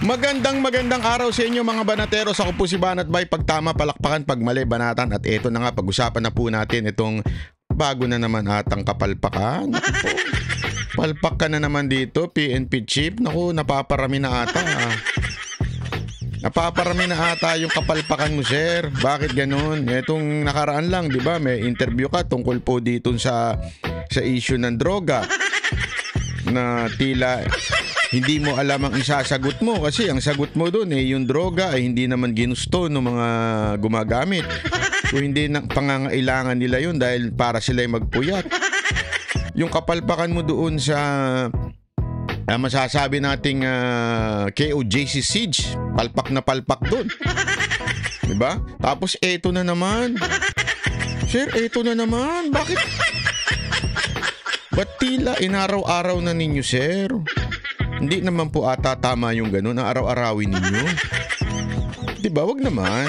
Magandang araw sa inyo mga banateros. Ako po si Banat Bay. Pag tama, palakpakan. Pag mali, banatan. At eto na nga, pag-usapan na po natin itong bago na naman atang kapalpakan. Palpak ka na naman dito, PNP chief. Naku, napaparami na ata. Napaparami na ata yung kapalpakan mo, sir. Bakit ganun? Etong nakaraan lang, di ba? May interview ka tungkol po dito sa issue ng droga. Na tila hindi mo alam ang isasagot mo kasi ang sagot mo doon yung droga ay hindi naman ginusto ng mga gumagamit. Kung hindi na pangangailangan nila yun dahil para sila magpuyat. Yung kapalpakan mo doon sa masasabi nating KOJC Siege, palpak na palpak doon. Diba? Tapos eto na naman. Sir, eto na naman. Bakit? Ba't tila inaraw-araw na ninyo, sir? Hindi naman po ata tama yung ganun na araw-arawin ninyo. Diba? Wag naman.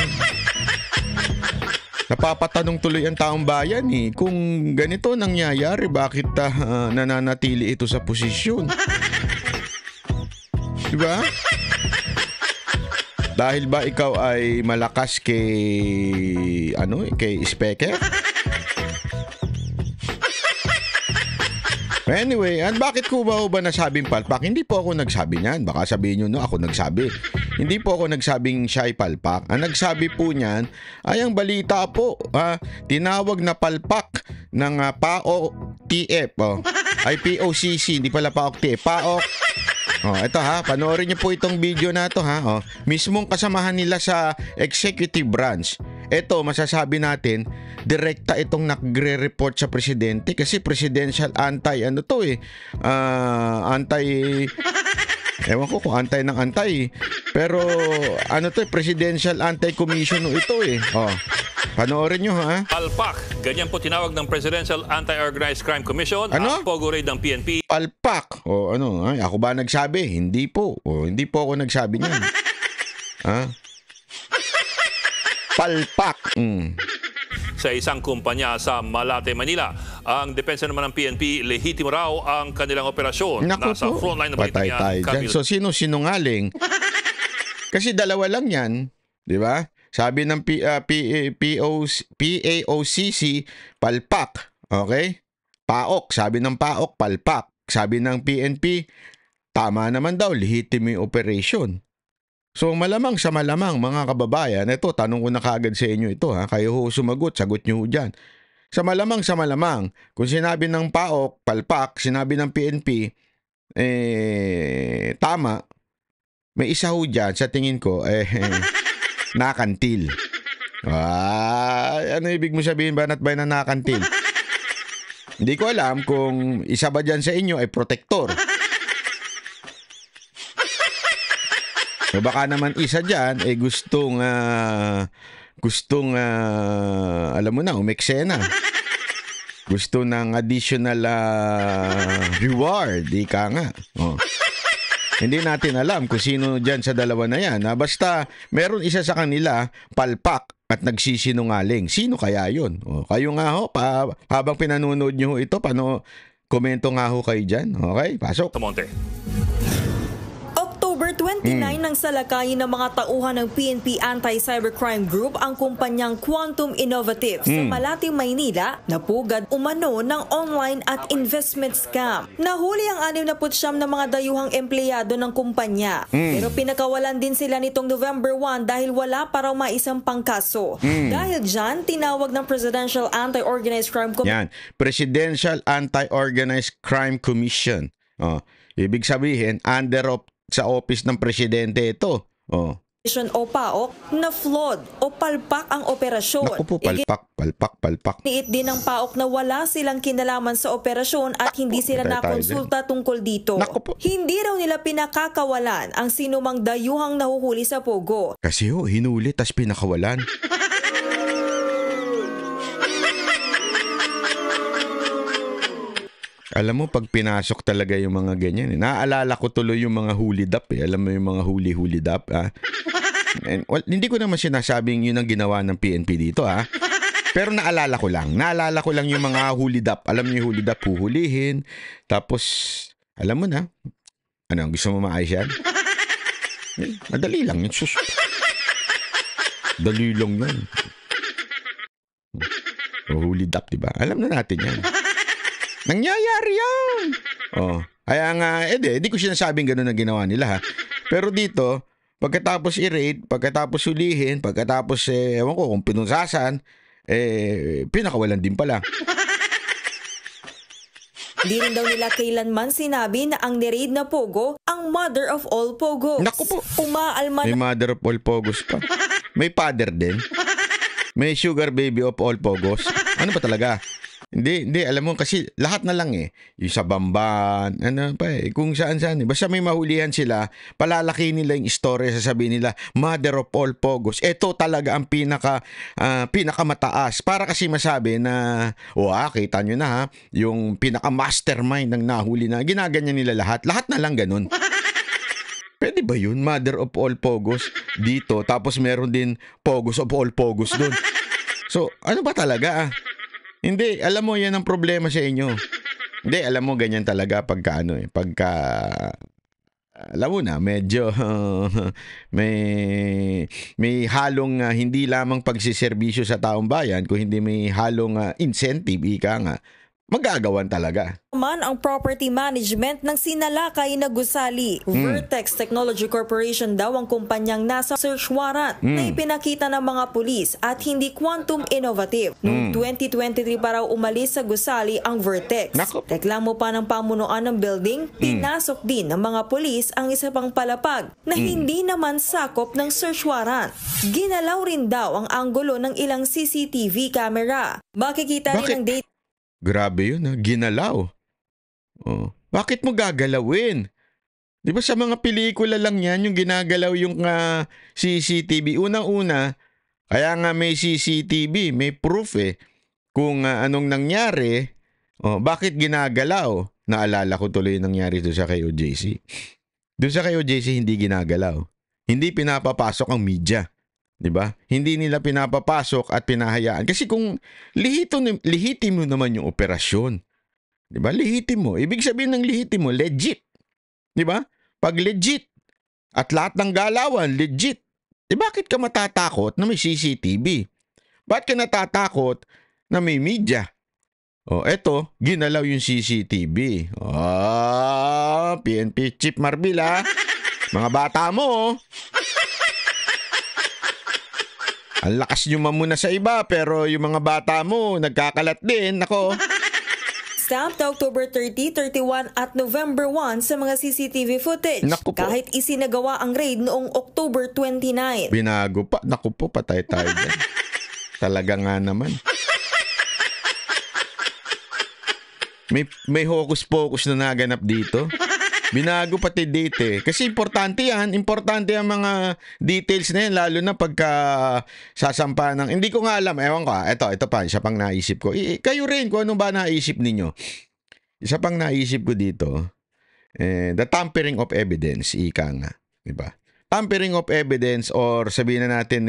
Napapatanong tuloy ang taong bayan kung ganito nangyayari, bakit nananatili ito sa posisyon? Diba? Dahil ba ikaw ay malakas kay speaker? Anyway, bakit ko ba nasabing palpak? Hindi po ako nagsabi niyan. Baka sabihin nyo, ako nagsabi. Hindi po ako nagsabing siya ay palpak. Ang nagsabi po niyan ay ang balita po. Tinawag na palpak ng PAOK-TF. Ay POCC, hindi pala PAOK-TF. PAOK. Ito panoorin niyo po itong video na ito mismong kasamahan nila sa executive branch. Ito, masasabi natin, direkta itong nagre-report sa presidente kasi presidential ewan ko kung antay ng antay. Pero presidential anti-commission ito panoorin nyo Palpak, ganyan po tinawag ng Presidential Anti-Organized Crime Commission. Ang Pogo Raid ng PNP. Palpak. Ako ba nagsabi? Hindi po. Hindi po ako nagsabi niyan. Palpak. Sa isang kumpanya sa Malate, Manila. Ang depensa naman ng PNP, lehitimo raw ang kanilang operasyon. Naku Nasa frontline na balita niya. So sino sinungaling? Kasi dalawa lang yan, di ba? Sabi ng PAOCC, palpak. Okay? PAOK, sabi ng PAOK, palpak. Sabi ng PNP, tama naman daw, legitimate operation. So malamang sa malamang mga kababayan, ito, tanong ko na kaagad sa inyo ito kayo ho sumagot, sagot nyo dyan. Sa malamang, kung sinabi ng PAOK, palpak, sinabi ng PNP, tama, may isa ho dyan, sa tingin ko, nakantil. Ano ibig mo sabihin, Banat Bay, na nakantil? Hindi ko alam kung isa ba dyan sa inyo ay protector. O baka naman isa dyan ay gustong alam mo na, umeksena. Gusto ng additional reward, ika nga. Hindi natin alam kung sino dyan sa dalawa na yan. Basta meron isa sa kanila, palpak at nagsisinungaling. Sino kaya yun? Kayo nga habang pinanonood nyo ito, komento nga ho kayo dyan. Okay, pasok. Tamonte. October 29 nang salakayin ng mga tauhan ng PNP Anti-Cybercrime Group ang kumpanyang Quantum Innovative sa Malate, Maynila na pugad umano ng online at investment scam. Nahuli ang 69 na mga dayuhang empleyado ng kumpanya. Pero pinakawalan din sila nitong November 1 dahil wala pa raw maisang pangkaso. Dahil dyan, tinawag ng Presidential Anti-Organized Crime Commission. Yan, Presidential Anti-Organized Crime Commission. Ibig sabihin, sa office ng presidente ito. O PAOK na flawed o palpak ang operasyon. Naku po, palpak. Niit din ng PAOK na wala silang kinalaman sa operasyon at hindi sila nakonsulta tungkol dito. Hindi raw nila pinakakawalan ang sinumang dayuhang nahuhuli sa Pogo. Kasi hinuli tas pinakawalan. Alam mo, pag pinasok talaga yung mga ganyan. Naaalala ko tuloy yung mga hulidap. Alam mo yung mga huli-hulidap. Hindi ko naman sinasabing yun ang ginawa ng PNP dito. Pero naalala ko lang yung mga hulidap. Alam niyo yung hulidap, huhulihin. Tapos, alam mo na. Ano, gusto mo maayos yan? Madali lang yun. Sus. Dali lang yun. Hulid up, diba? Alam na natin yan. Nangyayari yan. Oh. Kaya nga, di ko sinasabing gano'n na ginawa nila, ha. Pero dito, pagkatapos i-raid, pagkatapos hulihin, pagkatapos, ewan ko kung pinusasan, pinakawalan din pala. Di rin daw nila kailanman sinabi na ang ni-raid na Pogo ang mother of all Pogos. Naku po. Umaalma May mother of all Pogos pa. May father din. May sugar baby of all Pogos. Ano ba talaga? Hindi, alam mo kasi lahat na lang yung sa Bamban, kung saan-saan. Basta may mahulihan sila, palalaki nila yung istorya, sasabihin nila, mother of all Pogos. Ito talaga ang pinakamataas. Para kasi masabi na, kita nyo na ha, yung pinaka-mastermind ng nahuli na, ginaganyan nila lahat. Lahat na lang ganun. Pwede ba yun? Mother of all Pogos dito, tapos meron din Pogos of all Pogos dun. So, ano ba talaga Hindi, alam mo, yan ang problema sa inyo. Hindi, alam mo, ganyan talaga pagka alam mo na, medyo may halong hindi lamang pagsiservisyo sa taong bayan, kung hindi may halong incentive, ika nga, magagawan talaga. Naman ang property management ng sinalakay na gusali. Vertex Technology Corporation daw ang kumpanyang nasa search warrant na ipinakita ng mga pulis at hindi Quantum Innovative. Noong 2023 pa raw umalis sa gusali ang Vertex. Reklamo pa ng pamunuan ng building, pinasok din ng mga pulis ang isa pang palapag na hindi naman sakop ng search warrant. Ginalaw rin daw ang anggulo ng ilang CCTV camera. Makikita rin ng data. Grabe yun, ginalaw. Bakit mo gagalawin? Di ba sa mga pelikula lang yan, yung ginagalaw yung CCTV. Unang-una, kaya nga may CCTV, may proof kung anong nangyari. Bakit ginagalaw? Naalala ko tuloy yung nangyari doon sa KOJC. Doon sa KOJC, hindi ginagalaw. Hindi pinapapasok ang media. Diba? Hindi nila pinapapasok at pinahayaan. Kasi kung lihitimo naman yung operasyon. Diba? Lihitimo. Ibig sabihin ng lihitimo, legit. Diba? Pag legit at lahat ng galawan, legit. Bakit ka matatakot na may CCTV? Bakit ka natatakot na may media? Eto, ginalaw yung CCTV. PNP Chief Marbil Mga bata mo Ang lakas nyo mamuna sa iba, pero yung mga bata mo, nagkakalat din. Nako. Stamped October 30, 31 at November 1 sa mga CCTV footage. Naku po. Kahit isinagawa ang raid noong October 29. Binago pa. Naku po, patay tayo dyan. Talaga nga naman. May hocus-pocus na naganap dito. Binago pati date Kasi importante yan. Importante ang mga details na yan. Lalo na pagka sasampa ng... Hindi ko nga alam. Ewan ko Ito pa. Isa pang naisip ko. Kayo rin kung ano ba naisip ninyo. Isa pang naisip ko dito. The tampering of evidence. Ika nga. Diba? Tampering of evidence or sabihin na natin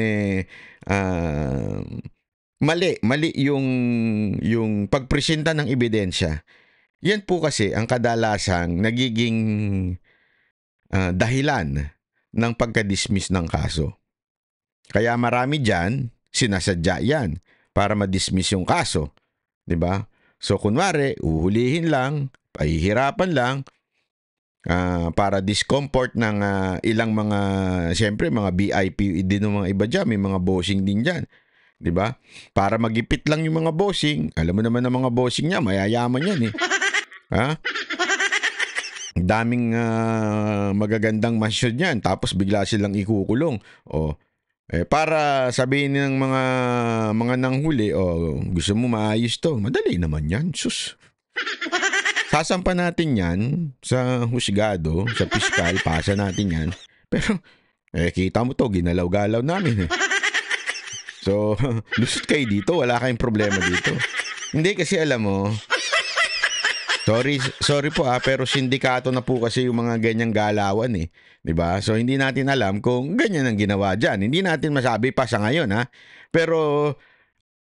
mali yung pagpresenta ng ebidensya. Yan po kasi ang kadalasang nagiging dahilan ng pagka-dismiss ng kaso. Kaya marami dyan, sinasadya yan para ma-dismiss yung kaso. 'Di ba? So kunwari, uhulihin lang, pahihirapan lang para discomfort ng ilang mga, siyempre mga VIP din ng mga iba dyan, may mga bossing din dyan. 'Di ba? Para magipit lang yung mga bossing. Alam mo naman ng mga bossing niya, mayayaman yan Daming magagandang mansyon yan, tapos bigla silang ikukulong. Para sabihin ng mga nanghuli, gusto mo maayos to, madali naman yan. Sus. Sasampa natin yan sa husgado, sa piskal, pasa natin yan. Pero, kita mo to, ginalaw-galaw namin So, lusot kayo dito, wala kayong problema dito. Hindi kasi alam mo, sorry po pero sindikato na po kasi yung mga ganyang galawan 'di ba? So hindi natin alam kung ganyan ang ginawa diyan. Hindi natin masabi pa sa ngayon Pero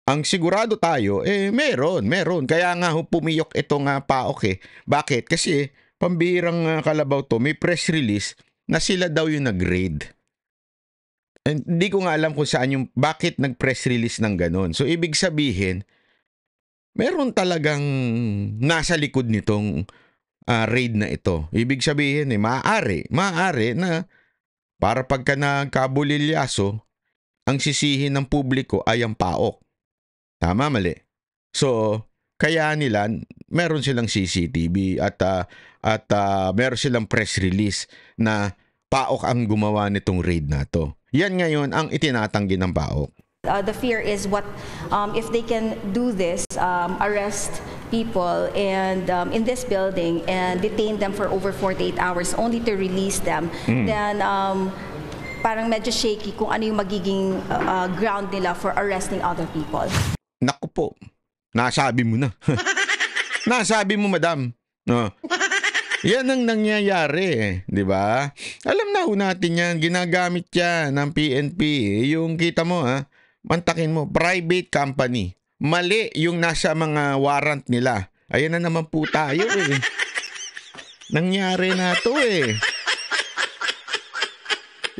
ang sigurado tayo meron. Kaya nga pumiyok itong PAOK Bakit? Kasi pambirang kalabaw to, may press release na sila daw yung nag-raid. And hindi ko nga alam kung saan yung, bakit nag-press release ng ganun. So, ibig sabihin, meron talagang nasa likod nitong raid na ito. Ibig sabihin, maaari na para pagka nagkabulilyaso, ang sisihin ng publiko ay ang PAOK. Tama, mali. So, kaya nila, meron silang CCTV at meron silang press release na PAOK ang gumawa nitong raid na to. Yan ngayon ang itinatanggi ng PAOK. The fear is what if they can do this, arrest people and in this building and detain them for over 48 hours only to release them, then parang medyo shaky kung ano yung magiging ground nila for arresting other people. Naku po, nasabi mo na. Nasabi mo, madam. No. Yan ang nangyayari, di ba? Alam na ho natin yan, ginagamit yan ng PNP. Yung kita mo, mantakin mo, private company. Mali yung nasa mga warrant nila. Ayan na naman po tayo eh. Nangyari na to eh.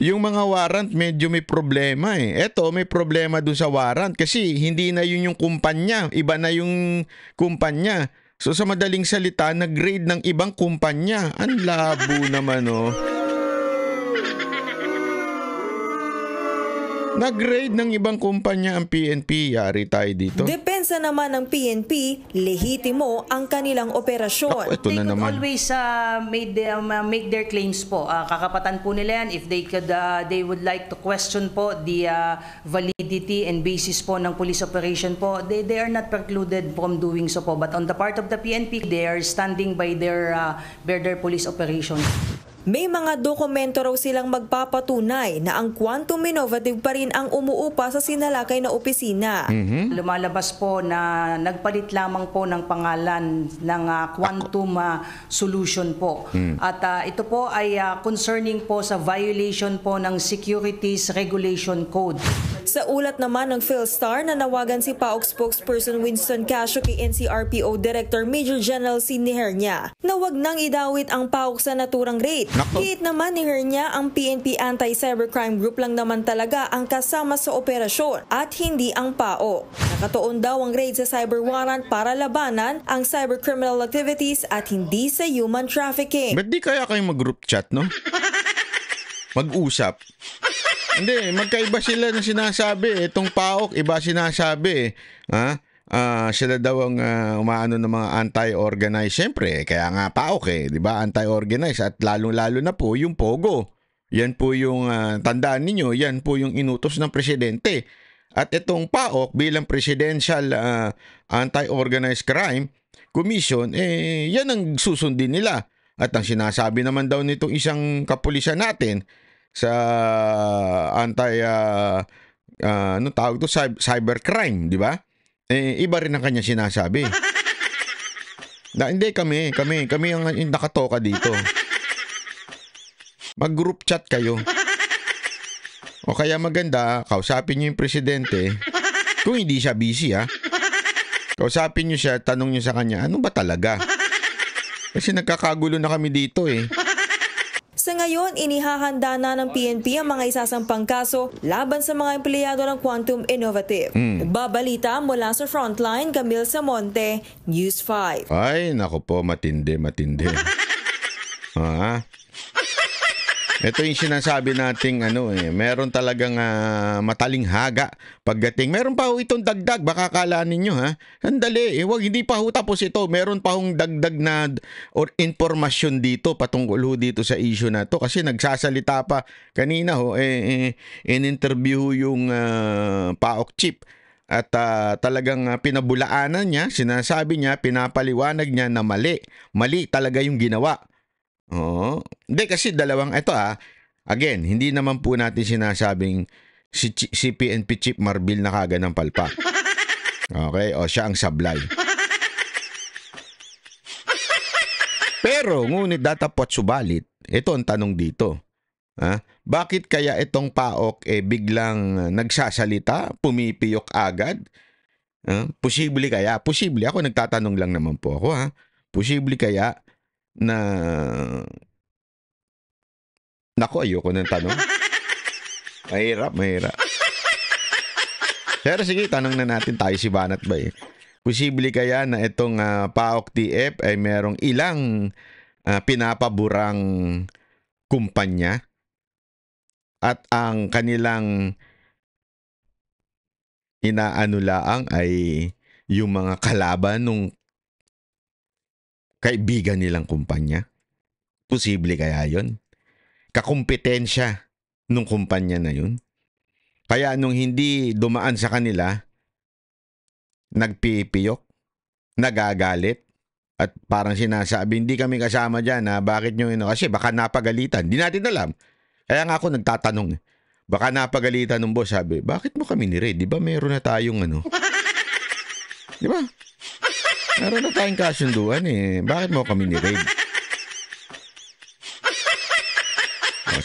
Yung mga warrant medyo may problema eh. Eto, may problema dun sa warrant kasi hindi na yun yung kumpanya. Iba na yung kumpanya. So sa madaling salita, nag-grade ng ibang kumpanya. Ang labo naman oh. Nag-grade ng ibang kumpanya ang PNP. Yari tayo dito. Depensa naman ng PNP, lehitimo ang kanilang operasyon. Ito na They could naman. always make their claims po. Kakapatan po nila yan. If they could, they would like to question po the validity and basis po ng police operation po, they are not precluded from doing so po. But on the part of the PNP, they are standing by their police operation. May mga dokumento raw silang magpapatunay na ang Quantum Innovative pa rin ang umuupa sa sinalakay na opisina. Lumalabas po na nagpalit lamang po ng pangalan ng Quantum Solution po. At ito po ay concerning po sa violation po ng Securities Regulation Code. Sa ulat naman ng PhilStar na nawagan si PAOK spokesperson Winston Casio kay NCRPO Director Major General Sidney Hernia na wag nang idawit ang PAOK sa naturang rate. Hit naman ni Hernia, ang PNP Anti-Cybercrime Group lang naman talaga ang kasama sa operasyon at hindi ang PAOK. Nakatuon daw ang raid sa cyber warrant para labanan ang cybercriminal activities at hindi sa human trafficking. Ba't di kaya kayong mag-group chat, no? Mag-usap. Hindi, magkaiba sila na sinasabi. Itong PAOK, iba sinasabi. Sila daw ang umaano ng mga anti-organized. Siyempre, kaya nga PAOK di ba? Anti-organized at lalong-lalo na po yung POGO. Yan po yung, tandaan ninyo, yan po yung inutos ng presidente. At itong PAOK bilang Presidential Anti-Organized Crime Commission, yan ang susundin nila. At ang sinasabi naman daw nitong isang kapulisan natin, sa tawag to, cybercrime, di ba? Iba rin ang kanya sinasabi. Hindi kami ang nakatoka dito. Mag-group chat kayo. O kaya maganda, kausapin niyo yung presidente. Kung hindi siya busy, kausapin niyo siya, tanong niyo sa kanya, ano ba talaga? Kasi nagkakagulo na kami dito eh. Sa ngayon, inihahanda na ng PNP ang mga isasampang kaso laban sa mga empleyado ng Quantum Innovative. Nagbabalita mula sa Frontline, Camille Samonte, News 5. Ay, nako po, matindi. Ito yung sinasabi nating meron talagang matalinghaga pagdating. Meron pa ho itong dagdag, baka kalaan ninyo Sandali, hindi pa ho tapos ito. Meron pa hong dagdag na or informasyon dito patungkol ho dito sa issue na to kasi nagsasalita pa kanina in-interview yung PAOK chief at talagang pinabulaanan niya, sinasabi niya, pinapaliwanag niya na mali talaga yung ginawa. Oo. Hindi kasi dalawang ito again, hindi naman po natin sinasabing si PNP Chief Marbil na kaga ng palpak. Okay? O siya ang sablay. Pero ngunit datapot subalit, ito ang tanong dito. Bakit kaya itong PAOK biglang nagsasalita, pumipiyok agad? Posible kaya? Posible. Ako nagtatanong lang naman po ako Posible kaya na Naku, ayoko ng tanong. Mahirap. Pero sige, tanong na natin tayo si Banat ba eh. Posible kaya na itong PAOK TF ay merong ilang pinapaburang kumpanya at ang kanilang inaanulaang ay yung mga kalaban nung kaibigan nilang kumpanya? Posible kaya yun? Kakumpetensya nung kumpanya na yun? Kaya nung hindi dumaan sa kanila, nagpipiyok, nagagalit, at parang sinasabi, hindi kami kasama dyan, bakit nyo ino? Kasi baka napagalitan. Di natin alam. Kaya nga ako nagtatanong. Baka napagalitan ng boss, sabi, bakit mo kami ni-raid? Di ba meron na tayong ano? Di ba? Meron na tayong kasunduan eh. Bakit mo kami ni-raid?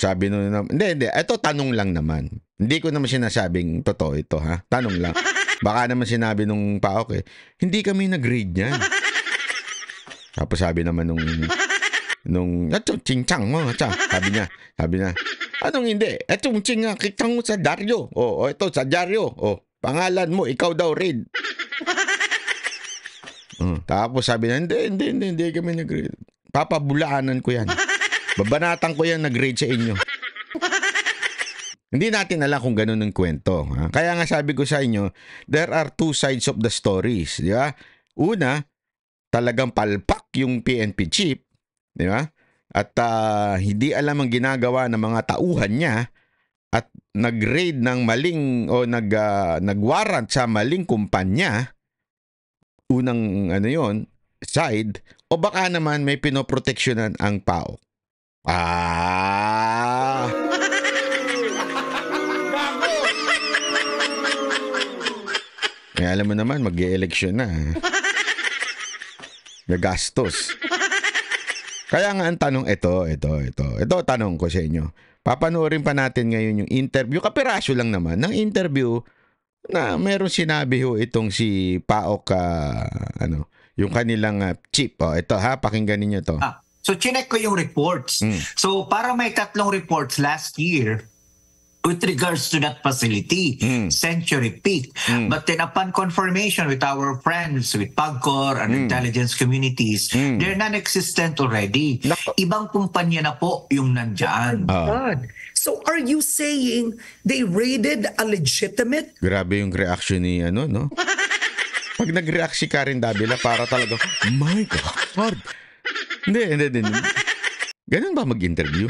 Sabi nung, hindi. Ito tanong lang naman. Hindi ko naman sinasabing totoo ito, ha? Tanong lang. Baka naman sinabi nung PAOK eh, hindi kami nag-raid niyan. Tapos sabi naman nung ching-chang mo, sabi niya, anong hindi? Etong ching-chang mo sa dyaryo. Ito sa dyaryo. Pangalan mo, ikaw daw raid. Tapos sabi niya, hindi kami nag-raid. Papabulaanan ko yan. Babanatan ko yan, nag-raid sa inyo. Hindi natin alam kung ganun ang kwento. Ha? Kaya nga sabi ko sa inyo, there are two sides of the stories. Di ba? Una, talagang palpak yung PNP chief. Di ba? At hindi alam ang ginagawa ng mga tauhan niya at nag-raid ng maling o nag-warrant sa maling kumpanya. Unang side. O baka naman may pinoproteksyonan ang PAOK. Alam mo naman, mag-e-eleksyon na. Gagastos. Kaya nga ang tanong, ito, tanong ko sa inyo. Papanoorin pa natin ngayon yung interview, kapiraso lang naman, ng interview na meron sinabi itong si PAOK, yung kanilang chief. Ito ha, pakinggan niyo to. So, chinek ko yung reports. So, parang may 3 reports last year with regards to that facility, Century Peak. But then upon confirmation with our friends, with PAGCOR and intelligence communities, they're non-existent already. Ibang kumpanya na po yung nandyan. God. So are you saying they raided a legitimate? Grabe yung reaction ni no? Pag nag-react si Karen Davila, para talaga, my God. Hindi. Ganun ba mag-interview?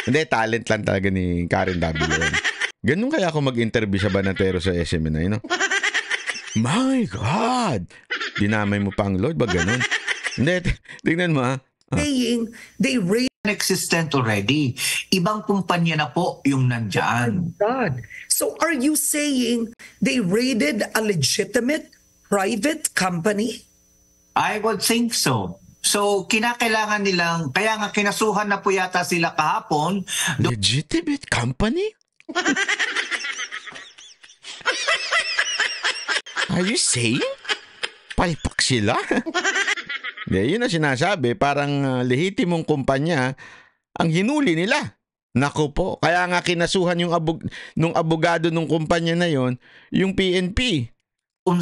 Hindi, talent lang talaga ni Karen Davila. Ganun kaya ako mag-interview sa Banatero sa SMNI, no? My God! Dinamay mo pa ang Lord, ba ganun? Hindi, tignan mo, ha? Saying they raided Non-existent already. Ibang kumpanya na po yung nandyan. God. So are you saying they raided a legitimate private company? I would think so. So, kinakailangan nilang, kaya nga kinasuhan na po yata sila kahapon. Legitimate company? Are you saying? Palpak sila? Yun na sinasabi, parang lehitimong kumpanya ang hinuli nila. Naku po, kaya nga kinasuhan yung nung abogado nung kumpanya na yon, yung PNP.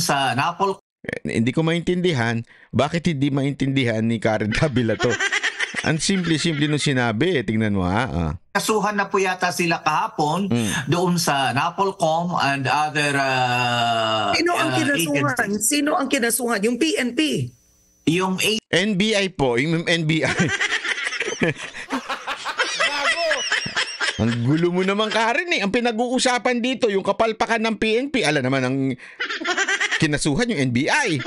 Sa Napol. Hindi ko maintindihan, bakit hindi maintindihan ni Karen Davila to? Ang simple-simple nung sinabi, tingnan mo ha. Kasuhan na po yata sila kahapon doon sa Napolcom and other Sino ang kinasuhan? Sino ang kinasuhan? Yung PNP? Yung NBI po, yung NBI. Ang gulo mo naman, Karen eh. Ang pinag-uusapan dito, yung kapalpakan ng PNP. Ala naman ang kinasuhan yung NBI.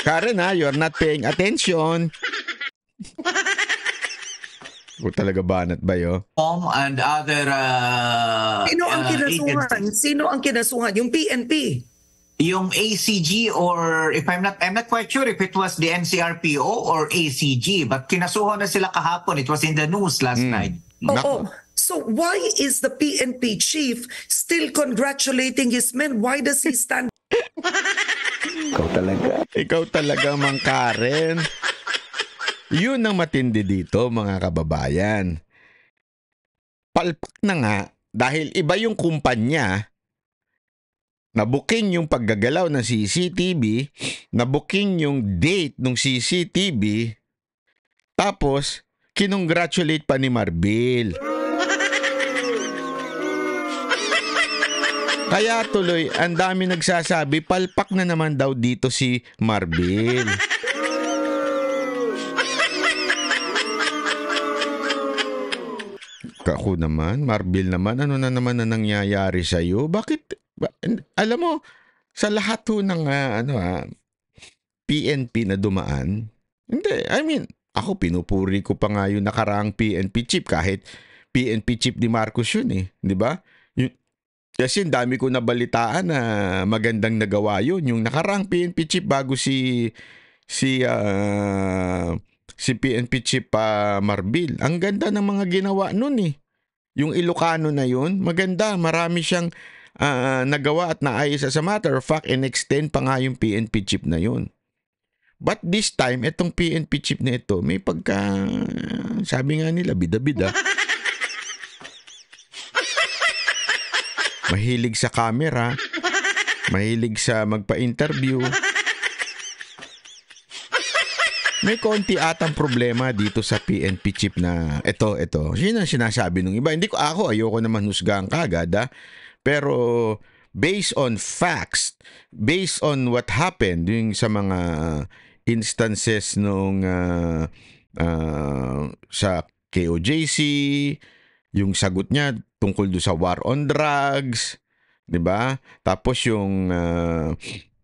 Karen ha, you're not paying attention. O talaga banat ba yun? And other Sino ang kinasuhan? Sino ang kinasuhan? Yung PNP? Yung ACG or if I'm not quite sure if it was the NCRPO or ACG, but kinasuhan na sila kahapon. It was in the news last night. Oo. So why is the PNP chief still congratulating his men? Why does he stand? Ikaw talaga, Mang Karen. Yun ang matindi dito, mga kababayan. Palpak na nga dahil iba yung kumpanya, na-booking yung paggagalaw ng CCTV, na-booking yung date ng CCTV, tapos kinongratulate pa ni Marbil. Kaya tuloy, ang dami nagsasabi, palpak na naman daw dito si Marbil. Ako naman, Marbil naman, ano na naman na nangyayari sa'yo? Bakit? Alam mo, sa lahat ho ng PNP na dumaan, hindi, I mean, ako pinupuri ko pa nga yung nakaraang PNP chief kahit PNP chief ni Marcos yun di ba? Kasi dami ko nabalitaan na magandang nagawa yun. Yung nakaraang PNP chief bago si PNP chief Marbil. Ang ganda ng mga ginawa nun Yung Ilocano na yun, maganda. Marami siyang nagawa at naayos. As a matter of fact, in-extend pa nga yung PNP chief na yun. But this time, itong PNP chief na ito, may sabi nga nila, bida-bida. Mahilig sa camera, mahilig sa magpa-interview. May konti atang problema dito sa PNP chief na ito. Yun ang sinasabi ng iba. Ayoko naman husgahan kagad Pero based on facts, based on what happened yung sa mga instances nung sa KOJC, yung sagot niya tungkol do sa war on drugs, 'di ba? Tapos yung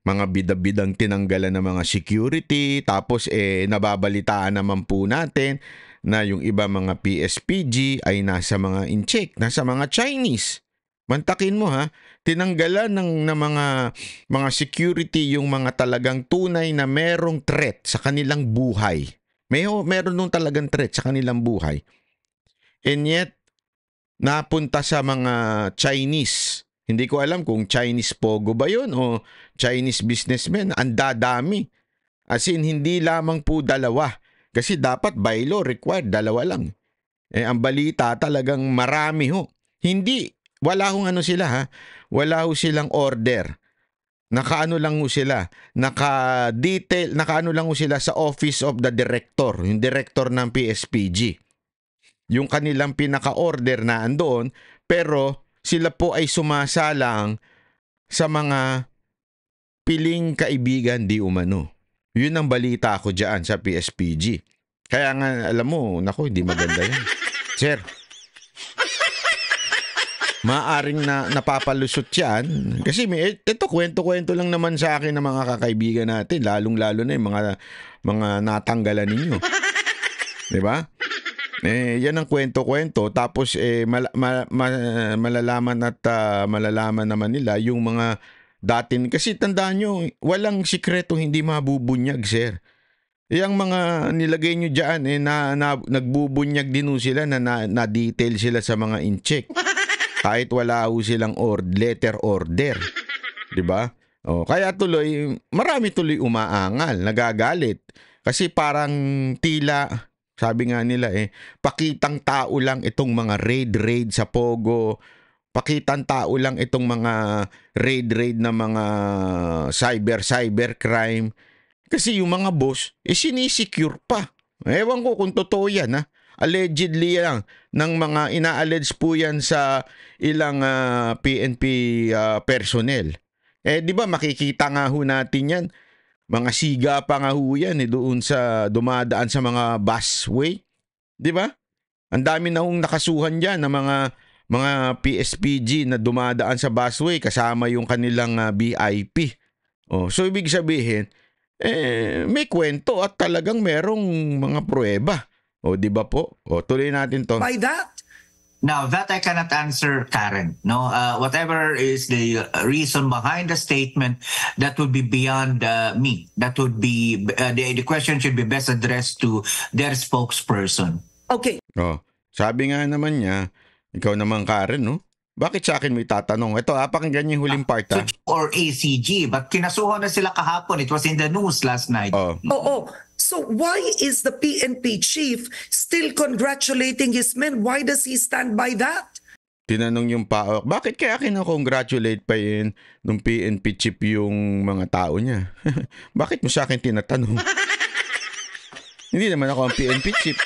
mga bida-bidang tinanggalan ng mga security, tapos nababalitaan naman po natin na yung iba mga PSPG ay nasa mga in-check, nasa mga Chinese. Mantakin mo tinanggalan ng mga security yung mga talagang tunay na merong threat sa kanilang buhay. Meron nung talagang threat sa kanilang buhay. And yet napunta sa mga Chinese. Hindi ko alam kung Chinese pogo ba yun o Chinese businessmen. Ang dadami. As in, hindi lamang po dalawa. Kasi dapat by law required, dalawa lang. Ang balita talagang marami ho. Wala hong sila Wala ho silang order. Nakaano lang ho sila. Naka-detail, nakaano lang ho sila sa Office of the Director. Yung director ng PSPG. Yung kanilang pinaka-order na andoon, pero sila po ay sumasalang sa mga piling kaibigan di umano. Yun ang balita ko dyan sa PSPG. Kaya nga, alam mo, naku, hindi maganda yan. Sir, maaring napapalusot yan. Kasi ito, kwento-kwento lang naman sa akin ng mga kakaibigan natin, lalong-lalo na yung mga natanggalan ninyo. Diba? Yan ang kwento-kwento. Tapos malalaman naman nila yung mga datin. Kasi tandaan nyo, walang sikretong hindi mabubunyag, sir. Yung mga nilagay nyo dyan, nagbubunyag din sila na detail sila sa mga in-check. Kahit wala silang letter order. Diba? Kaya tuloy, marami tuloy umaangal, nagagalit. Kasi parang tila... Sabi nga nila pakitang tao lang itong mga raid sa Pogo. Pakitang tao lang itong mga raid na mga cyber crime. Kasi yung mga boss, sinisecure pa. Ewan ko kung totoo yan Allegedly lang ng mga ina-allege po yan sa ilang PNP personnel. Di ba makikita nga ho natin yan. Mga siga pa nga ho yan doon sa dumadaan sa mga busway. Di ba? Ang dami na hong nakasuhan dyan ng mga PSPG na dumadaan sa busway kasama yung kanilang BIP. So ibig sabihin, may kwento at talagang merong mga pruweba. Di ba po? Tuloy natin to. By that? Now, that I cannot answer, Karen. No, whatever is the reason behind the statement, that would be beyond me. That would be the question should be best addressed to their spokesperson. Okay. Sabi nga naman niya, ikaw naman, Karen, no? Bakit sa akin mo itatanong? Ito, pakinggan yung huling part. Or ACG, but kinasuhan na sila kahapon. It was in the news last night. Oo. So So why is the PNP chief still congratulating his men? Why does he stand by that? Tinanong yung PAOK, bakit kaya kinakongratulate pa yun nung PNP chief yung mga tao niya? Bakit mo sa akin tinatanong? Hindi naman ako ang PNP chief.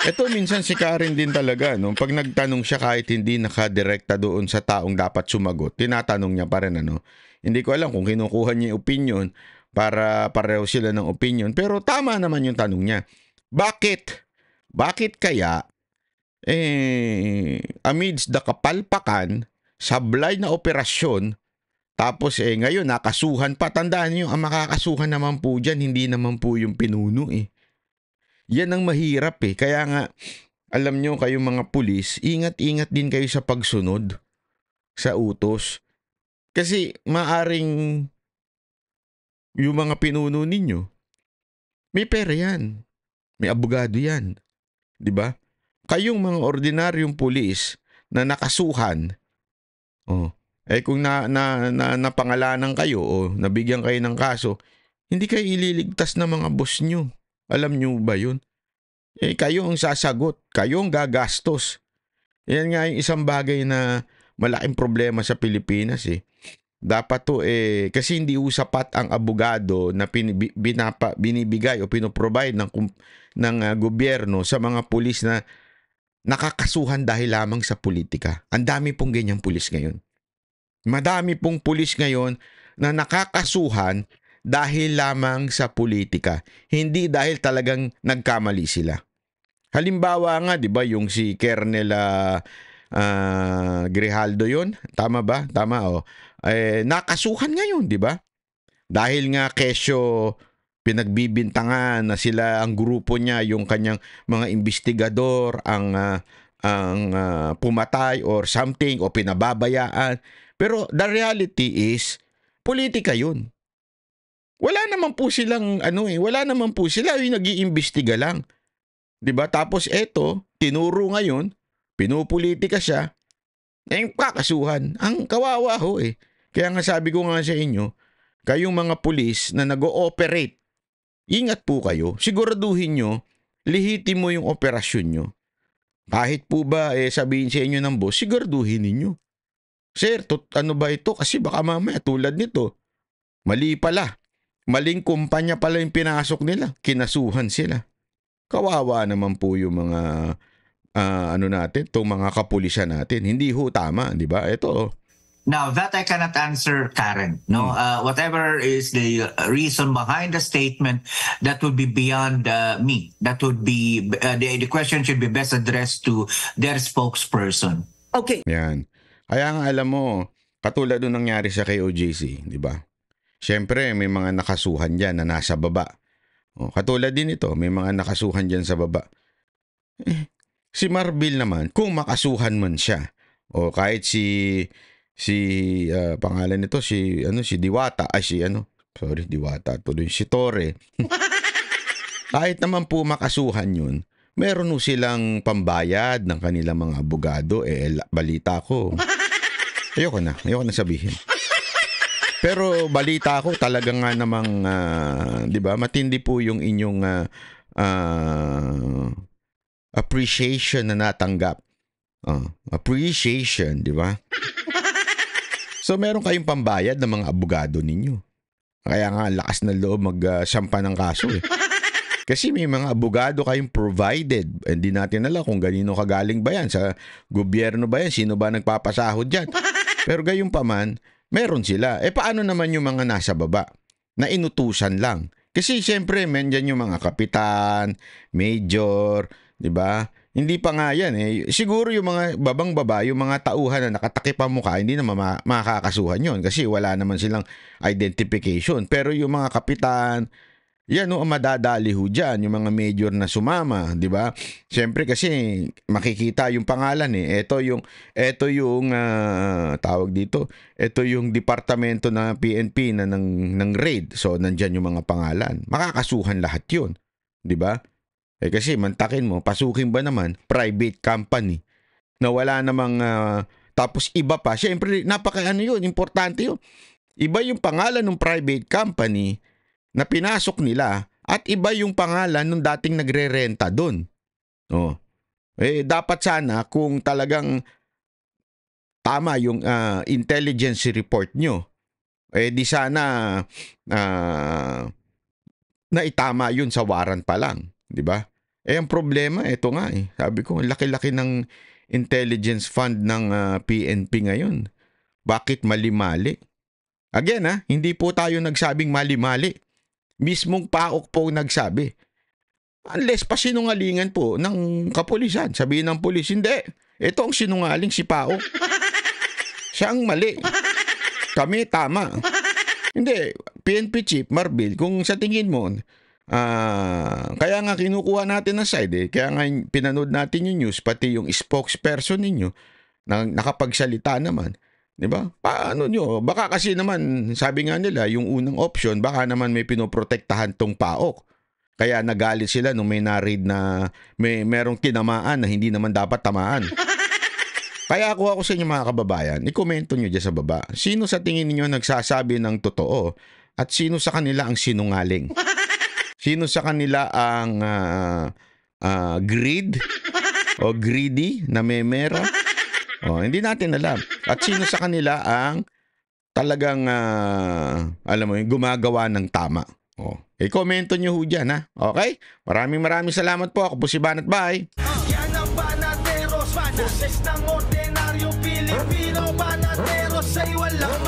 Ito minsan si Karen din talaga. No? Pag nagtanong siya kahit hindi nakadirekta doon sa taong dapat sumagot, tinatanong niya pa rin. Ano? Hindi ko alam kung kinukuha niya yung opinion para pareho sila ng opinion. Pero tama naman yung tanong niya. Bakit? Bakit kaya amidst the kapalpakan, sablay na operasyon, tapos ngayon nakasuhan pa. Tandaan niyo, ang makakasuhan naman po dyan, hindi naman po yung pinuno eh. Yan ang mahirap eh. Kaya nga, alam nyo kayong mga pulis, ingat-ingat din kayo sa pagsunod sa utos. Kasi maaring yung mga pinuno ninyo, may pera yan. May abogado yan. Diba? Kayong mga ordinaryong pulis na nakasuhan, kung napangalanan kayo o nabigyan kayo ng kaso, hindi kayo ililigtas ng mga boss nyo. Alam nyo ba yun? Kayo ang sasagot. Kayo ang gagastos. Yan nga yung isang bagay na malaking problema sa Pilipinas eh. Dapat to kasi hindi usapat ang abogado na binibigay o pinoprovide ng gobyerno sa mga pulis na nakakasuhan dahil lamang sa politika. Ang dami pong ganyang pulis ngayon. Madami pong pulis ngayon na nakakasuhan dahil lamang sa politika. Hindi dahil talagang nagkamali sila. Halimbawa nga, di ba, yung si Colonel Grijaldo yon, tama ba? Tama nakasuhan ngayon, di ba? Dahil nga kesyo pinagbibintangan na sila ang grupo niya, yung kanyang mga investigador ang pumatay or something o pinababayaan. Pero the reality is politika yun. Wala naman po silang wala naman po sila yung nag-iimbestiga lang. 'Di ba? Tapos eto, tinuro ngayon, pinupolitika siya. Kakasuhan. Ang kawawa ho eh. Kaya nga sabi ko nga sa inyo, kayong mga pulis na nag-ooperate, ingat po kayo. Siguraduhin nyo, lihitin mo yung operasyon nyo. Kahit po ba sabihin sa inyo ng boss, siguraduhin ninyo. Sir, ano ba ito? Kasi baka mamaya tulad nito. Mali pala. Maling kumpanya pala yung pinasok nila. Kinasuhan sila. Kawawa naman po yung mga natin, itong mga kapulisan natin. Hindi ho tama, di ba? Ito. Now, that I cannot answer, Karen. No, whatever is the reason behind the statement, that would be beyond me. That would be, the question should be best addressed to their spokesperson. Okay. Yan. Kaya nga alam mo, katulad nung nangyari sa KOJC, di ba? Siyempre, may mga nakasuhan dyan na nasa baba. Katulad din ito, may mga nakasuhan dyan sa baba. Si Marbil naman, kung makasuhan man siya, o kahit si pangalan nito, si Diwata, Diwata, tuloy si Torre. Kahit naman po makasuhan yun, meron silang pambayad ng kanilang mga abogado. Balita ko. Ayoko na sabihin. Pero balita ko talaga nga namang, di ba, matindi po yung inyong appreciation na natanggap. Appreciation, di ba? So meron kayong pambayad ng mga abogado ninyo. Kaya nga lakas na loob magsampa ng kaso eh. Kasi may mga abogado kayong provided. Hindi natin alam kung ganino kagaling ba yan. Sa gobyerno ba yan? Sino ba nagpapasahod dyan? Pero gayon pa man, meron sila. Paano naman yung mga nasa baba? Na inutusan lang. Kasi siyempre, dyan yung mga kapitan, major, di ba? Hindi pa nga yan eh. Siguro yung mga babang-baba, yung mga tauhan na nakatakip ang mukha, hindi naman makakasuhan yun kasi wala naman silang identification. Pero yung mga kapitan, yan ang madadali ho dyan, yung mga major na sumama, di ba? Siyempre kasi makikita yung pangalan eh. Ito yung tawag dito, ito yung departamento ng PNP na ng raid. So nandyan yung mga pangalan. Makakasuhan lahat yun, di ba? Kasi mantakin mo, pasukin ba naman private company na wala namang tapos iba pa. Siyempre yun, importante yun. Iba yung pangalan ng private company na pinasok nila at iba yung pangalan nung dating nagre-renta doon. Oh. Dapat sana kung talagang tama yung intelligence report nyo, di sana na itama yun sa warrant pa lang, di ba? Ang problema, ito nga sabi ko, laki-laki ng intelligence fund ng PNP ngayon. Bakit mali-mali? Again, hindi po tayo nagsabing mali-mali. Mismong PAOK po nagsabi. Unless pa sinungalingan po ng kapulisan. Sabihin ng pulis, hindi. Ito ang sinungaling si PAOK. Siya ang mali. Kami tama. Hindi. PNP Chief Marbil, kung sa tingin mo, kaya nga kinukuha natin ng side kaya nga pinanood natin yung news, pati yung spokesperson ninyo na nakapagsalita naman, di ba? Paano nyo? Baka kasi naman, sabi nga nila, yung unang option, baka naman may pinoprotektahan tong PAOK. Kaya nagalit sila nung may na-read na merong tinamaan na hindi naman dapat tamaan. Kaya ako sa inyo mga kababayan, i-komento nyo dyan sa baba. Sino sa tingin niyo nagsasabi ng totoo at sino sa kanila ang sinungaling? Sino sa kanila ang greed o greedy na memera? Hindi natin alam. At sino sa kanila ang talagang, alam mo, gumagawa ng tama? I-komento nyo ho dyan, ha? Okay? Maraming salamat po. Ako po si Banat. Bye! Yan ang Banateros, boses ng ordinaryong Pilipino. Banateros ay walang